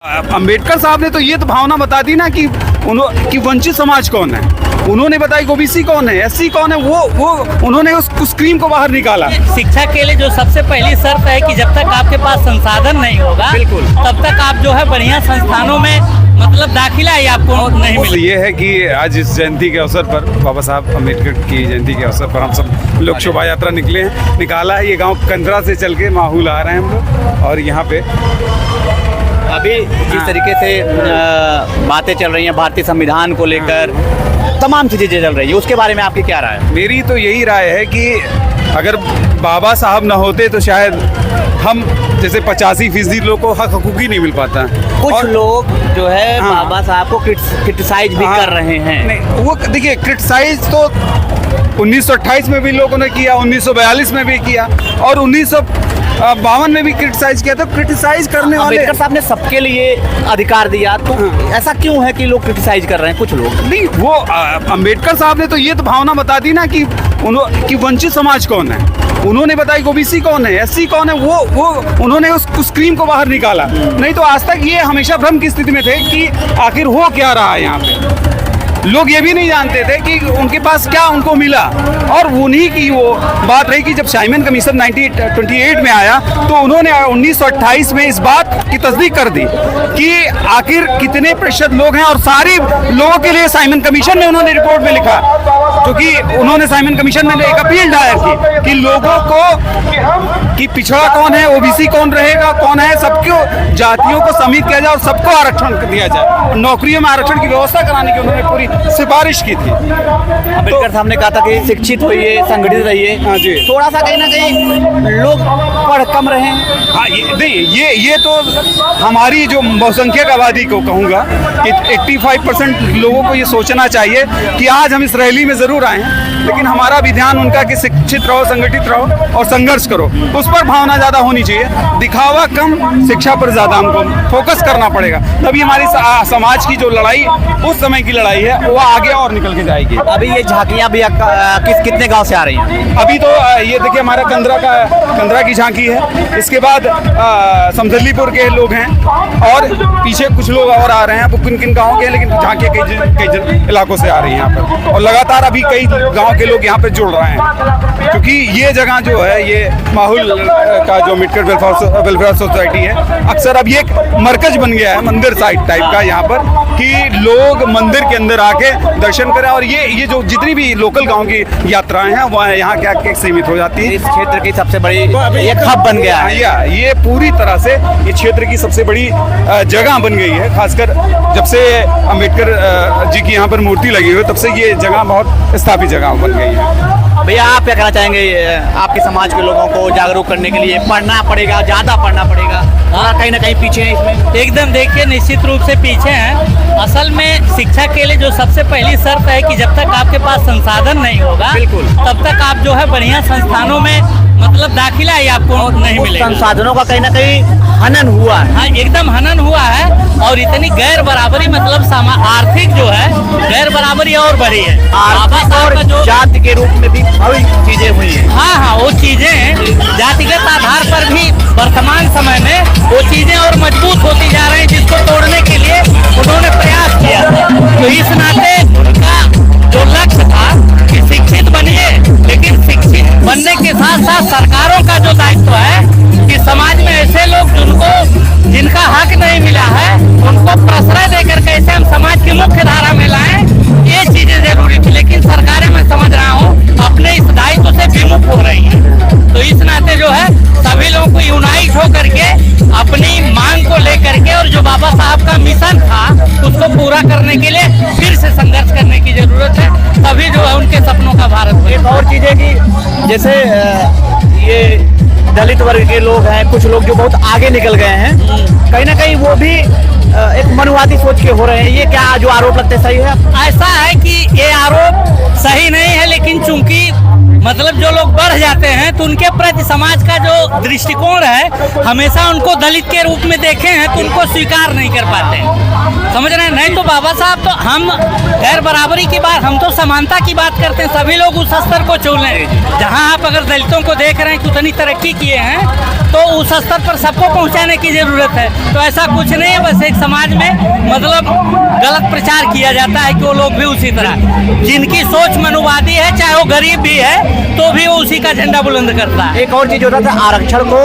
अंबेडकर साहब ने तो ये तो भावना बता दी ना कि वंचित समाज कौन है। उन्होंने बताया ओबीसी कौन है, एससी कौन है, वो उन्होंने उस क्रीम को बाहर निकाला। शिक्षा के लिए जो सबसे पहली शर्त है कि जब तक आपके पास संसाधन नहीं होगा, बिल्कुल, तब तक आप जो है बढ़िया संस्थानों में मतलब दाखिला ही आपको नहीं मिलेगा। ये है कि आज इस जयंती के अवसर पर, बाबा साहब अम्बेडकर की जयंती के अवसर पर हम सब लोग शोभा यात्रा निकाला है। ये गांव कंदरा से चल के माहौल आ रहे हैं हम लोग, और यहाँ पे अभी जिस तरीके से बातें चल रही हैं भारतीय संविधान को लेकर, तमाम चीज़ें चल रही है, उसके बारे में आपकी क्या राय है? मेरी तो यही राय है कि अगर बाबा साहब न होते तो शायद हम जैसे 85% लोग को हक हकूक ही नहीं मिल पाता। कुछ लोग जो है हाँ, बाबा साहब को क्रिटिसाइज भी कर रहे हैं। नहीं, वो देखिए क्रिटिसाइज तो 1928 में भी लोगों ने किया, 1942 में भी किया, और 1952 में भी क्रिटिसाइज किया। तो क्रिटिसाइज करने वाले, अम्बेडकर साहब ने सबके लिए अधिकार दिया, तो ऐसा क्यों है कि लोग क्रिटिसाइज कर रहे हैं कुछ लोग? नहीं, वो अंबेडकर साहब ने तो ये तो भावना बता दी ना कि वंचित समाज कौन है। उन्होंने बताया ओबीसी कौन है, एससी कौन है, वो उन्होंने उस क्रीम को बाहर निकाला। नहीं तो आज तक ये हमेशा भ्रम की स्थिति में थे कि आखिर हो क्या रहा है यहाँ पे। लोग ये भी नहीं जानते थे कि उनके पास क्या उनको मिला। और उन्हीं की वो बात रही कि जब साइमन कमीशन 1928 में आया तो उन्होंने 1928 में इस बात की तस्दीक कर दी कि आखिर कितने प्रतिशत लोग हैं, और सारे लोगों के लिए साइमन कमीशन में उन्होंने रिपोर्ट में लिखा, क्योंकि उन्होंने साइमन कमीशन में एक अपील दायर की कि लोगों को कि पिछड़ा कौन है, ओबीसी कौन रहेगा, कौन है, सबको जातियों को सम्मिलित किया जाए और सबको आरक्षण दिया जाए। नौकरियों में आरक्षण की व्यवस्था कराने की उन्होंने पूरी सिफारिश की थी। अम्बेडकर साहब ने कहा था कि शिक्षित होइए, संगठित रहिए। हाँ जी। थोड़ा सा कहीं ना कहीं लोग पढ़ कम रहे हैं। हाँ, ये तो हमारी जो बहुसंख्यक आबादी को कहूँगा कि 85% लोगों को ये सोचना चाहिए कि आज हम इस रैली में ज़रूर आए हैं, लेकिन हमारा भी ध्यान उनका कि शिक्षित रहो, संगठित रहो और संघर्ष करो, उस पर भावना ज़्यादा होनी चाहिए। दिखावा कम, शिक्षा पर ज़्यादा हमको फोकस करना पड़ेगा, तभी हमारी समाज की जो लड़ाई उस समय की लड़ाई है वो आगे और निकल के जाएगी। अभी ये झांकियाँ भी कितने गांव से आ रही हैं? अभी तो ये देखिए हमारा कंदरा की झांकी है, इसके बाद समझलीपुर के लोग हैं, और पीछे कुछ लोग और आ रहे हैं। वो किन किन गाँव के हैं, लेकिन झांकियाँ कई इलाकों से आ रही हैं यहाँ पर, और लगातार अभी कई गाँव के लोग यहाँ पे जुड़ रहे हैं, क्योंकि ये जगह जो है ये माहौल का जो अम्बेडकर वेलफेयर सोसाइटी है, अक्सर अब ये एक मरकज बन गया है, मंदिर साइड टाइप का यहाँ पर, कि लोग मंदिर के अंदर आके दर्शन करें। और ये जो जितनी भी लोकल गांव की यात्राएं हैं वह यहाँ क्या सीमित हो जाती है। इस क्षेत्र की सबसे बड़ी एक हब बन गया है। ये पूरी तरह से ये क्षेत्र की सबसे बड़ी जगह बन गई है। खासकर जब से अम्बेडकर जी की यहाँ पर मूर्ति लगी हुई, तब से ये जगह बहुत स्थापित जगह बन गई है। भैया, आप क्या कहना चाहेंगे? आपके समाज के लोगों को जागरूक करने के लिए पढ़ना पड़ेगा, ज़्यादा पढ़ना पड़ेगा, और कहीं ना कहीं पीछे हैं इसमें? एकदम देखिए, निश्चित रूप से पीछे हैं। असल में शिक्षा के लिए जो सबसे पहली शर्त है कि जब तक आपके पास संसाधन नहीं होगा, बिल्कुल, तब तक आप जो है बढ़िया संस्थानों में मतलब दाखिला ही आपको नहीं मिलेगा। संसाधनों का कहीं ना कहीं हनन हुआ है। हाँ, एकदम हनन हुआ है, और इतनी गैर बराबरी मतलब आर्थिक जो है गैर बराबरी और बढ़ी है। आर्थिक और जाति के रूप में भी बड़ी चीजें हुई हैं। हाँ, वो चीजें जातिगत आधार पर भी वर्तमान समय में वो चीजें और मजबूत होती जा रही हैं, जिसको तोड़ने के लिए उन्होंने प्रयास किया। तो इस नाते उनका जो लक्ष्य था कि शिक्षित बनिए, लेकिन शिक्षित बनने के साथ साथ सरकारों का जो दायित्व है कि समाज में ऐसे लोग जिनका हक नहीं मिला है उनको प्रश्रय देकर कैसे हम समाज की मुख्य धारा में लाएं, ये चीजें जरूरी थी। लेकिन सरकारें, मैं समझ रहा हूँ, अपने इस दायित्व से विमुख हो रही हैं। तो इस नाते जो है सभी लोगों को यूनाइट होकर के अपनी मांग को लेकर के, और जो बाबा साहब का मिशन था उसको पूरा करने के लिए फिर से संघर्ष करने की जरूरत है, तभी जो है उनके सपनों का भारत। एक और चीज है कि जैसे ये दलित वर्ग के लोग हैं, कुछ लोग जो बहुत आगे निकल गए हैं, कहीं ना कहीं वो भी एक मनुवादी सोच के हो रहे हैं। ये क्या जो आरोप लगते सही है? ऐसा है कि ये आरोप सही नहीं है, लेकिन चूंकि मतलब जो लोग बढ़ जाते हैं तो उनके प्रति समाज का जो दृष्टिकोण है हमेशा उनको दलित के रूप में देखे हैं तो उनको स्वीकार नहीं कर पाते हैं। समझ रहे हैं? नहीं तो बाबा साहब तो हम गैर बराबरी की बात, हम तो समानता की बात करते हैं। सभी लोग उस स्तर को छू लें जहां आप अगर दलितों को देख रहे हैं कि उतनी तरक्की किए हैं तो उस स्तर पर सबको पहुंचाने की जरूरत है। तो ऐसा कुछ नहीं है, बस एक समाज में मतलब गलत प्रचार किया जाता है कि वो लोग भी उसी तरह, जिनकी सोच मनुवादी है चाहे वो गरीब भी है तो भी वो उसी का झंडा बुलंद करता है। एक और चीज होता था, आरक्षण को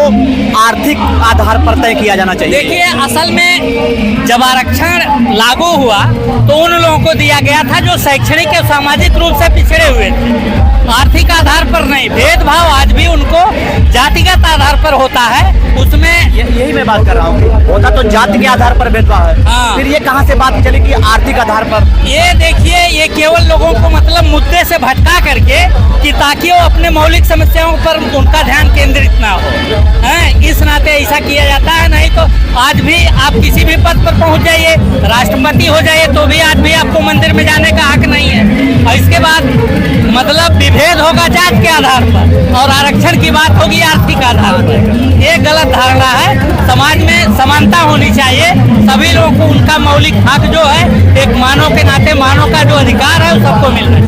आर्थिक आधार पर तय किया जाना चाहिए। देखिए असल में जब आरक्षण लागू हुआ तो उन लोगों को दिया गया था जो शैक्षणिक और सामाजिक रूप से पिछड़े हुए थे, आर्थिक आधार पर नहीं। भेदभाव आज भी उनको जातिगत आधार पर होता है, उसमें यही मैं बात कर रहा हूँ, होता तो जाति के आधार पर भेदभाव है। हाँ। फिर ये कहाँ से बात चली कि आर्थिक आधार पर? ये देखिए ये केवल लोगों को मतलब मुद्दे से भटका करके कि ताकि वो अपने मौलिक समस्याओं पर उनका ध्यान केंद्रित ना हो, हैं? इस नाते ऐसा किया जाता है। नहीं तो आज भी आप किसी भी पद पर पहुंच जाइए, राष्ट्रपति हो जाइए तो भी आज भी आपको मंदिर में जाने का हक नहीं है। और इसके बाद मतलब विभेद होगा जात के आधार पर और आरक्षण की बात होगी आर्थिक आधार पर। ये गलत धारणा है। समाज में समानता होनी चाहिए, सभी लोगों को उनका मौलिक हक जो है एक मानव के नाते मानव का जो अधिकार है वो सबको मिलना है।